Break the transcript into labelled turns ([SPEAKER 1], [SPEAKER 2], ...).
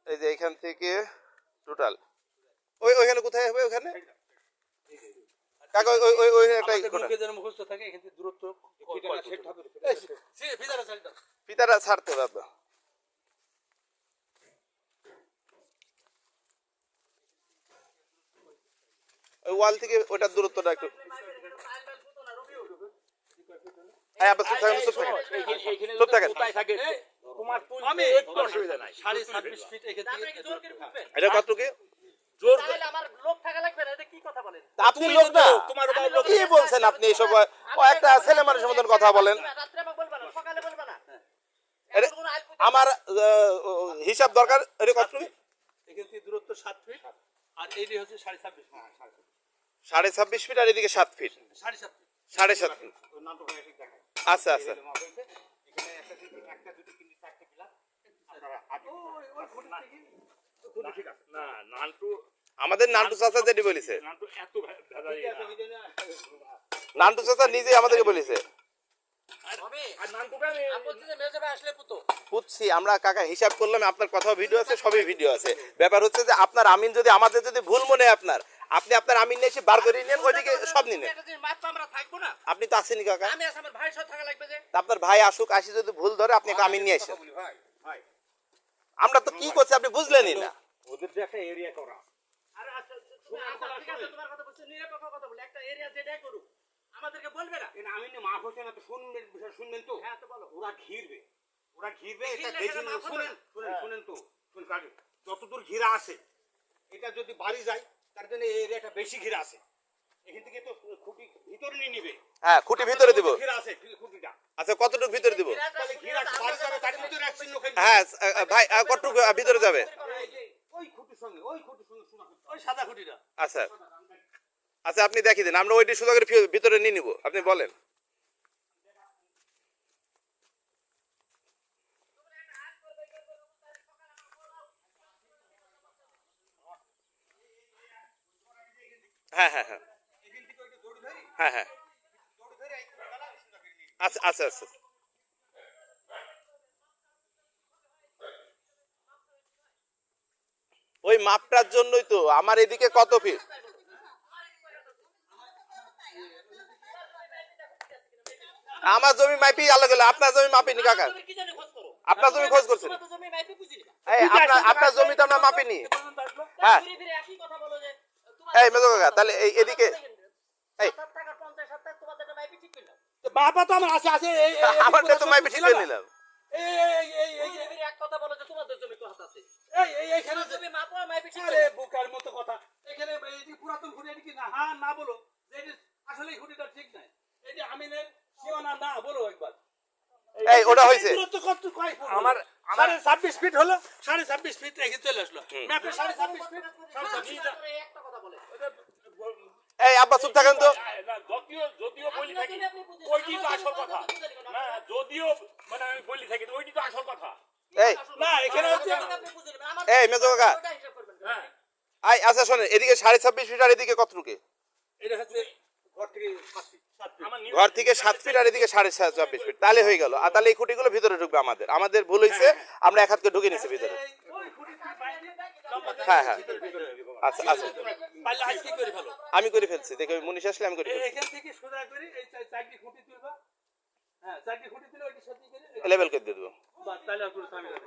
[SPEAKER 1] এই যে এখান থেকে টোটাল ওইখানে কোথায় হবে ওখানে কাকা ওই একটা
[SPEAKER 2] মুখস্থ থাকে এখান থেকে দূরত্ব
[SPEAKER 1] ফিতাটা ছাড়তে হবে আপনার ওই ওয়াল থেকে ওটার দূরত্বটা একটু চুপ থাকেন
[SPEAKER 2] তোমার আমি অসুবিধা নাই 26.5 ফিট এখান থেকে
[SPEAKER 1] এটা কতটুকু
[SPEAKER 2] জোর তাহলে আমার লোক থাকা লাগবে না এটা কি কথা বলেন
[SPEAKER 1] আপনি লোক না তোমার লোক কি বলছেন আপনি এসব একটা ছেলে মানুষের মতন কথা বলেন
[SPEAKER 2] রাতে আমাকে বলবা না সকালে বলবা না
[SPEAKER 1] আমার হিসাব দরকার এটা কতটুকু
[SPEAKER 2] এখান থেকে দূরত্ব 7 ফিট আর এইটা হচ্ছে 26.5 ফিট
[SPEAKER 1] 26.5 ফিট আর এদিকে 7 ফিট 7.5 ফিট আচ্ছা আচ্ছা
[SPEAKER 2] এখানে একটা দুটো তিনটে চারটে পিলার আপনারা ঠিক আছে না নান্টু
[SPEAKER 1] আমাদের নান্টু চাচা যেটি বলেছে
[SPEAKER 2] নান্টু এত
[SPEAKER 1] নান্টু চাচা নিজে আমাদেরকে বলেছে বুঝছি আমরা কাকা হিসাব করলাম আপনার কথাও ভিডিও আছে সবই ভিডিও আছে ব্যাপার হচ্ছে যে আপনার আমিন যদি আমাদের যদি ভুল মনে আপনার আপনি আপনার আমিন নিয়ে এসে বার করে নেন ওইদিকে সব নিন আপনি তো আসেনি কাকা আপনার ভাই আসুক আসি যদি ভুল ধরে আপনি আমিন নিয়ে আসেন আমরা তো কি করছি আপনি বুঝলেনই না
[SPEAKER 2] ওদের যে একটা এরিয়া করা আমাদেরকে বলবে না আমি মাফ হচ্ছে না তো শুনবেন তো হ্যাঁ তো বলো ওরা ঘিরবে এটা দেখে শুনেন তো যতদূর ঘিরা আছে এটা যদি বাড়ি যায় তার জন্য এই এরিয়াটা বেশি ঘিরা আছে এখান থেকে তো খুঁটি ভিতরে নিয়ে নিবে
[SPEAKER 1] হ্যাঁ খুঁটি ভিতরে দিব
[SPEAKER 2] ঘিরা আছে খুঁটিটা
[SPEAKER 1] আচ্ছা কতটুকু ভিতরে দিব
[SPEAKER 2] ঘিরা বাড়ি যাবে তার ভিতরে রাখছেন লোক
[SPEAKER 1] হ্যাঁ ভাই কতটুকু ভিতরে যাবে
[SPEAKER 2] ওই খুঁটির সঙ্গে শোনা ওই সাদা খুঁটিটা
[SPEAKER 1] আচ্ছা আচ্ছা আপনি দেখিয়ে দিন আমরা ওইটি সুযোগ করে ভিতরে নিয়ে নিব আপনি বলেন হ্যাঁ হ্যাঁ হ্যাঁ হ্যাঁ হ্যাঁ আচ্ছা আচ্ছা আচ্ছা ওই মাপটার জন্যই তো আমার এদিকে কত ফিট আমার জমি মাইপি আলাদা গেল আপনার জমি মাপিনি কাকা আপনার জমি খোঁজ করছেন আপনার জমি তো আমরা মাপিনি হ্যাঁ এই মেজো কাকা তাহলে এদিকে এই
[SPEAKER 2] বাবা তো আমার আছে আছে
[SPEAKER 1] আমারটা তো মাইপি ঠিক করে নিলাম
[SPEAKER 2] এক কথা বলো যে তোমাদের জমি কত আছে এইখানে জমি মাপা মাইপি ঠিক আরে বুকার মতো কথা এখানে এই পুরাতন খুঁটি এটা কি না হ্যাঁ না বলো যে আসলে এই খুঁটিটা ঠিক নাই এই আমিনের সীমানা না বলো একবার
[SPEAKER 1] এই ওটা হইছে
[SPEAKER 2] আমার 26 ফিট হলো 26.5 ফিট রেখে চলে আসলো ম্যাপে 26.5 ফিট একটা কথা বলে
[SPEAKER 1] এই আব্বা চুপ থাকেন তো
[SPEAKER 2] যদিও বলি থাকি ওইটি তো আসল কথা না যদিও মানে আমি বলি থাকি ওইটি তো আসল কথা
[SPEAKER 1] এই
[SPEAKER 2] না এখানে হচ্ছে
[SPEAKER 1] এই মেজো কাকা আই আচ্ছা শুনেন এদিকে 26.5 ফিট আর এদিকে কতটুকু
[SPEAKER 2] এটা হচ্ছে
[SPEAKER 1] ঘর থেকে 7 ফিট আর এদিকে 26.5 ফিট তাহলে হয়ে গেল আর তাহলে এই খুঁটিগুলো ভিতরে ঢুকবে আমাদের ভুল হয়েছে আমরা এক হাতকে ঢুকে নিয়েছি ভিতরে হ্যাঁ হ্যাঁ আচ্ছা আচ্ছা আমি করে ফেলছি দেখে মুনিশ আসলে আমি করে ফেলছি
[SPEAKER 2] এখান থেকে সোজা করে এই চারটি খুঁটি তুলবা হ্যাঁ চারটি খুঁটি তুলে ওইটি সাথে করে
[SPEAKER 1] লেভেল করে দিয়ে দেবো
[SPEAKER 2] বাস তাহলে আর কোনো ঝামেলা নেই